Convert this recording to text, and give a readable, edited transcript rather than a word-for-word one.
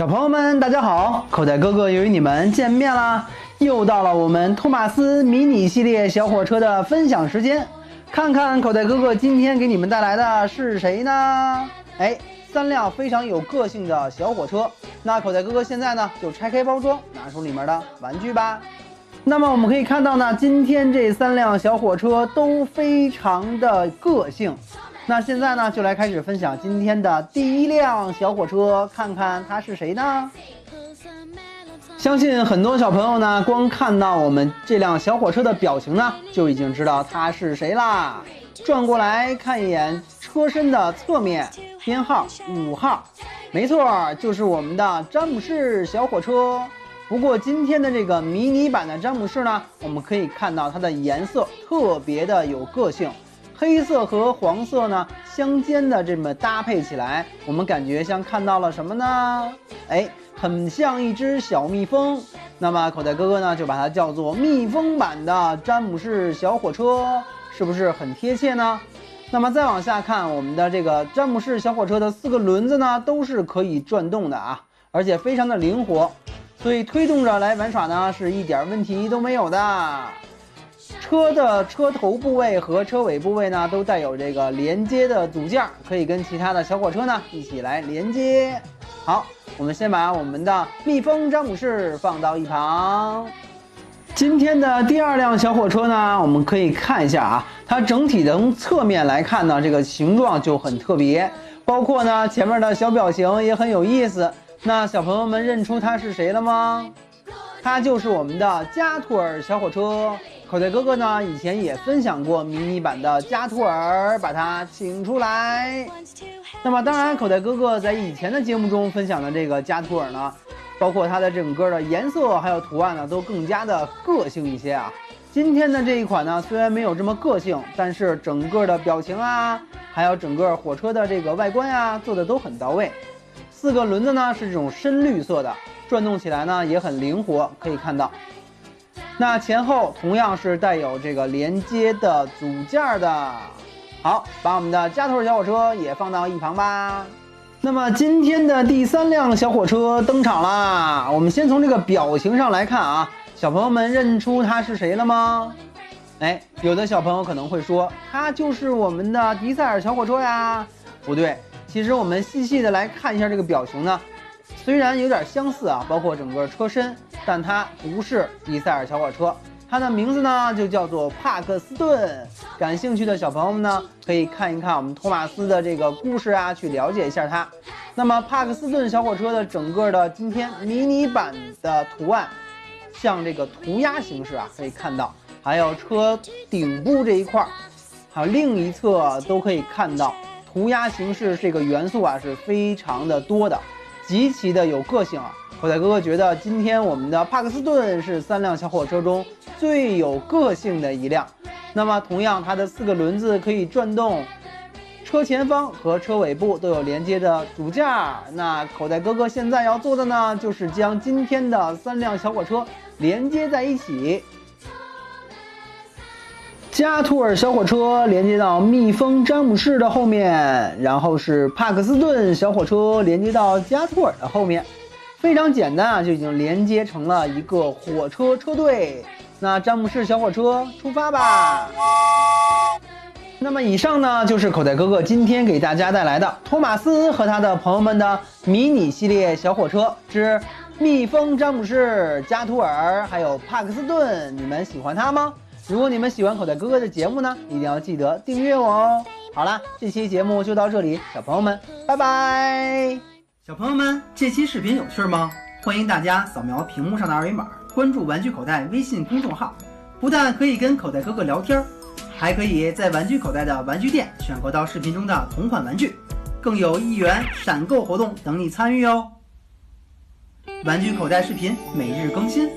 小朋友们，大家好！口袋哥哥又与你们见面啦！又到了我们托马斯迷你系列小火车的分享时间，看看口袋哥哥今天给你们带来的是谁呢？三辆非常有个性的小火车。那口袋哥哥现在呢，就拆开包装，拿出里面的玩具吧。那么我们可以看到呢，今天这3辆小火车都非常的个性。那现在呢，就来开始分享今天的第1辆小火车，看看它是谁呢？相信很多小朋友呢，光看到我们这辆小火车的表情呢，就已经知道它是谁啦。转过来看一眼车身的侧面，编号5号，没错，就是我们的詹姆士小火车。不过今天的这个迷你版的詹姆士呢，我们可以看到它的颜色特别的有个性。黑色和黄色呢相间的这么搭配起来，我们感觉像看到了什么呢？很像一只小蜜蜂。那么口袋哥哥呢就把它叫做蜜蜂版的詹姆士小火车，是不是很贴切呢？那么再往下看，我们的这个詹姆士小火车的4个轮子呢都是可以转动的啊，而且非常的灵活，所以推动着来玩耍呢是一点问题都没有的。车的车头部位和车尾部位呢，都带有这个连接的组件，可以跟其他的小火车呢一起来连接。好，我们先把我们的蜜蜂詹姆士放到一旁。今天的第2辆小火车呢，我们可以看一下啊，它整体的从侧面来看呢，这个形状就很特别，包括呢前面的小表情也很有意思。那小朋友们认出它是谁了吗？它就是我们的加托尔小火车。口袋哥哥呢以前也分享过迷你版的加托尔，把它请出来。那么当然口袋哥哥在以前的节目中分享的这个加托尔呢，包括它的整个的颜色还有图案呢，都更加的个性一些啊。今天的这一款呢虽然没有这么个性，但是整个的表情啊，还有整个火车的这个外观啊，做的都很到位。4个轮子呢是这种深绿色的，转动起来呢也很灵活，可以看到。那前后同样是带有这个连接的组件的。好，把我们的加托小火车也放到一旁吧。那么今天的第3辆小火车登场啦。我们先从这个表情上来看啊，小朋友们认出它是谁了吗？有的小朋友可能会说，它就是我们的迪塞尔小火车呀。不对，其实我们细细的来看一下这个表情呢，虽然有点相似啊，包括整个车身，但它不是迪塞尔小火车，它的名字呢就叫做帕克斯顿。感兴趣的小朋友们呢，可以看一看我们托马斯的这个故事啊，去了解一下它。那么帕克斯顿小火车的整个的今天迷你版的图案，像这个涂鸦形式啊，可以看到，还有车顶部这一块，还有另一侧都可以看到，涂鸦形式这个元素啊是非常的多的，极其的有个性啊。口袋哥哥觉得今天我们的帕克斯顿是3辆小火车中最有个性的一辆。那么同样它的4个轮子可以转动，车前方和车尾部都有连接的组件。那口袋哥哥现在要做的呢，就是将今天的3辆小火车连接在一起。加托尔小火车连接到蜜蜂詹姆士的后面，然后是帕克斯顿小火车连接到加托尔的后面，非常简单啊，就已经连接成了一个火车车队。那詹姆士小火车出发吧。那么以上呢，就是口袋哥哥今天给大家带来的托马斯和他的朋友们的迷你系列小火车之蜜蜂詹姆士、加托尔还有帕克斯顿，你们喜欢它吗？如果你们喜欢口袋哥哥的节目呢，一定要记得订阅我哦。好啦，这期节目就到这里，小朋友们拜拜。小朋友们，这期视频有趣吗？欢迎大家扫描屏幕上的2维码，关注玩具口袋微信公众号，不但可以跟口袋哥哥聊天，还可以在玩具口袋的玩具店选购到视频中的同款玩具，更有1元闪购活动等你参与哦。玩具口袋视频每日更新。